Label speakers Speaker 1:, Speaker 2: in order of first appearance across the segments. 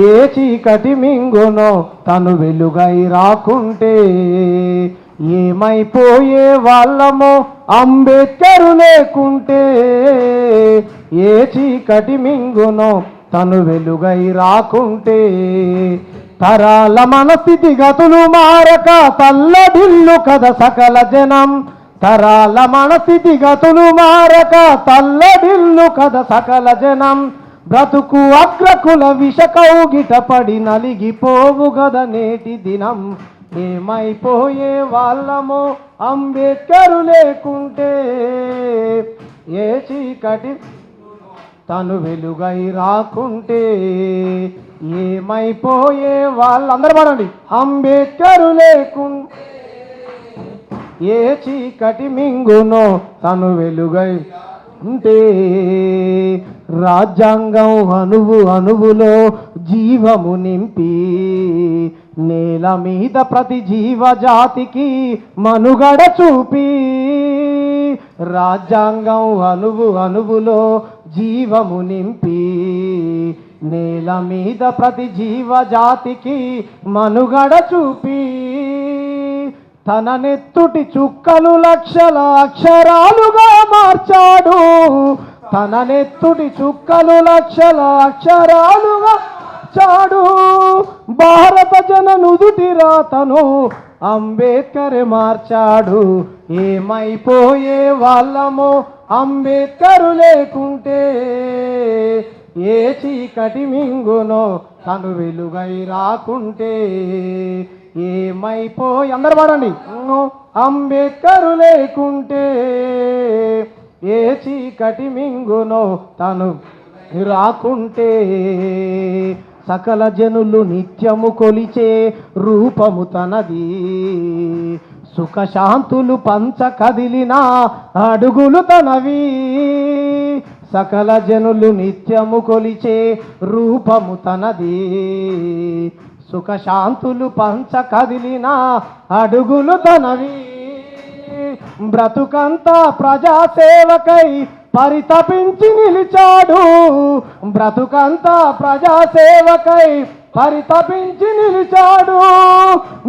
Speaker 1: ఏ చీకటి మింగునో తను వెలుగై రాకుంటే ఏమైపోయే వాళ్ళమో అంబేద్కరు లేకుంటే. ఏ చీకటి మింగునో తను వెలుగై రాకుంటే తరాల మన స్థితిగతులు మారక తల్లడిల్లు కథ సకల జనం. తరాల మన స్థితిగతులు మారక తల్లడిల్లు కథ సకల జనం. బ్రతుకు అగ్రకుల విషకౌగిట పడి నలిగిపోవు గద నేటి దినం. ఏమైపోయే వాళ్ళమో అంబేద్కరు లేకుంటే ఏ చీకటి తను వెలుగై రాకుంటే ఏమైపోయే వాళ్ళందరూ పడండి. అంబేద్కరు లేకుంటే ఏ చీకటి మింగునో తను వెలుగై ఉంటే. రాజ్యాంగం అణువు అణువులో జీవము నింపి నేల మీద ప్రతి జీవజాతికి మనుగడ చూపి. రాజ్యాంగం అణువు అణువులో జీవము నింపి నేల మీద ప్రతి జీవజాతికి మనుగడ చూపి. తన నెత్తుటి చుక్కలు లక్షల అక్షరాలుగా మార్చాడు. తన నెత్తుటి చుక్కలు లక్షల అక్షరాలుగా మార్చాడు. భారత జన నుదుటి రాతను అంబేద్కర్ మార్చాడు. ఏమైపోయే వాళ్ళమో అంబేద్కరు లేకుంటే ఏ చీకటి మింగునో తను వెలుగై రాకుంటే ఏమైపోయి అందరు పాడండి. అంబేద్కరు లేకుంటే ఏ చీకటి మింగునో తను రాకుంటే. సకల జనులు నిత్యము కొలిచే రూపము తనది. సుఖశాంతులు పంచ కదిలిన అడుగులు తనవి. సకల జనులు నిత్యము కొలిచే రూపము తనది. సుఖశాంతులు పంచ కదిలిన అడుగులు తనవి. బ్రతుకంతా ప్రజాసేవకై పరితపించి నిలిచాడు. బ్రతుకంతా ప్రజాసేవకై పరితపించి నిలిచాడు.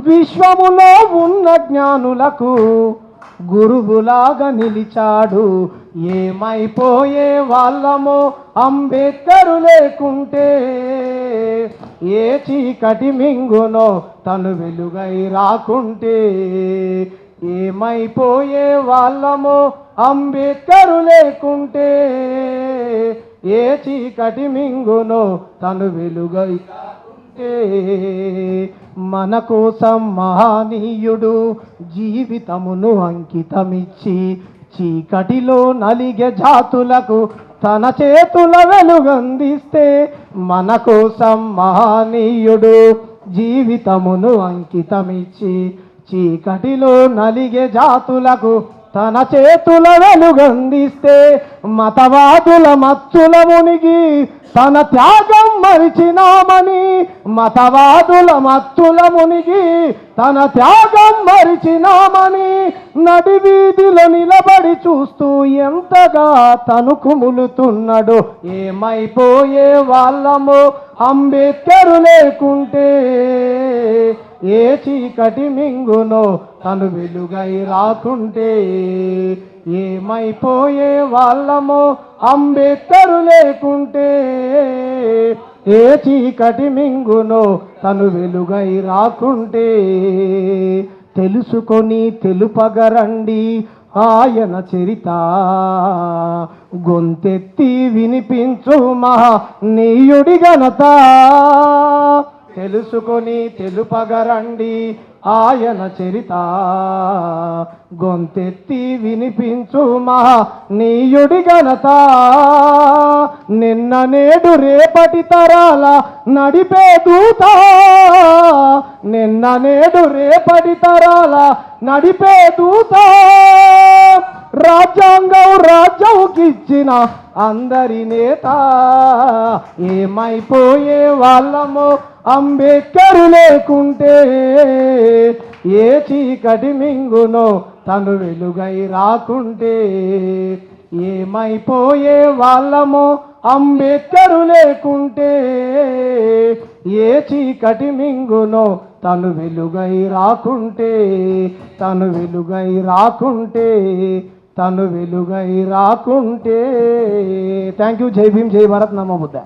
Speaker 1: విశ్వములో ఉన్న జ్ఞానులకు గురువులాగా నిలిచాడు. ఏమైపోయే వాళ్ళమో అంబేద్కరు లేకుంటే ఏ చీకటి మింగునో తను వెలుగై రాకుంటే ఏమైపోయే వాళ్ళమో అంబేద్కరు లేకుంటే ఏ చీకటి మింగునో తను వెలుగై రాకుంటే. మన కోసం మహనీయుడు జీవితమును అంకితమిచ్చి చీకటిలో నలిగే జాతులకు తన చేతుల వెలుగందిస్తే. మన కోసం మహనీయుడు జీవితమును అంకితమిచ్చి చీకటిలో నలిగే జాతులకు తన చేతుల వెలుగందిస్తే. మతవాదుల మత్తుల మునిగి తన త్యాగం మరిచినామని. మతవాదుల మత్తుల మునిగి తన త్యాగం మరిచినామని నడివీధిలో నిలబడి చూస్తూ ఎంతగా తను కుములుతున్నాడు. ఏమైపోయే వాళ్ళమో అంబేద్కరు లేకుంటే ఏ చీకటి మింగునో తను వెలుగై రాకుంటే ఏమైపోయే వాళ్ళమో అంబేద్కరు లేకుంటే ఏ చీకటి మింగునో తను వెలుగై రాకుంటే. తెలుసుకొని తెలుపగరండి ఆయన చరిత. గొంతెత్తి వినిపించు మహనీయుడి ఘనత. తెలుసుకొని తెలుపగరండి ఆయన చరిత. గొంతెత్తి వినిపించు మహనీయుడి ఘనత. నిన్న నేడు రేపటి తరాల నడిపే దూత. నిన్న నేడు రేపటి తరాల నడిపే దూత. రాజ్యాంగం రాజ్యంకిచ్చిన అందరి నేత. ఏమైపోయే వాళ్ళమో అంబేద్కరు లేకుంటే ఏ చీకటి మింగునో తను వెలుగై రాకుంటే ఏమైపోయే వాళ్ళమో అంబేద్కరు లేకుంటే ఏ చీకటి మింగునో తను వెలుగై రాకుంటే, తను వెలుగై రాకుంటే, తను వెలుగై రాకుంటే. Thank you. జై భీమ్, జై భారత్, నమో బుద్ధ.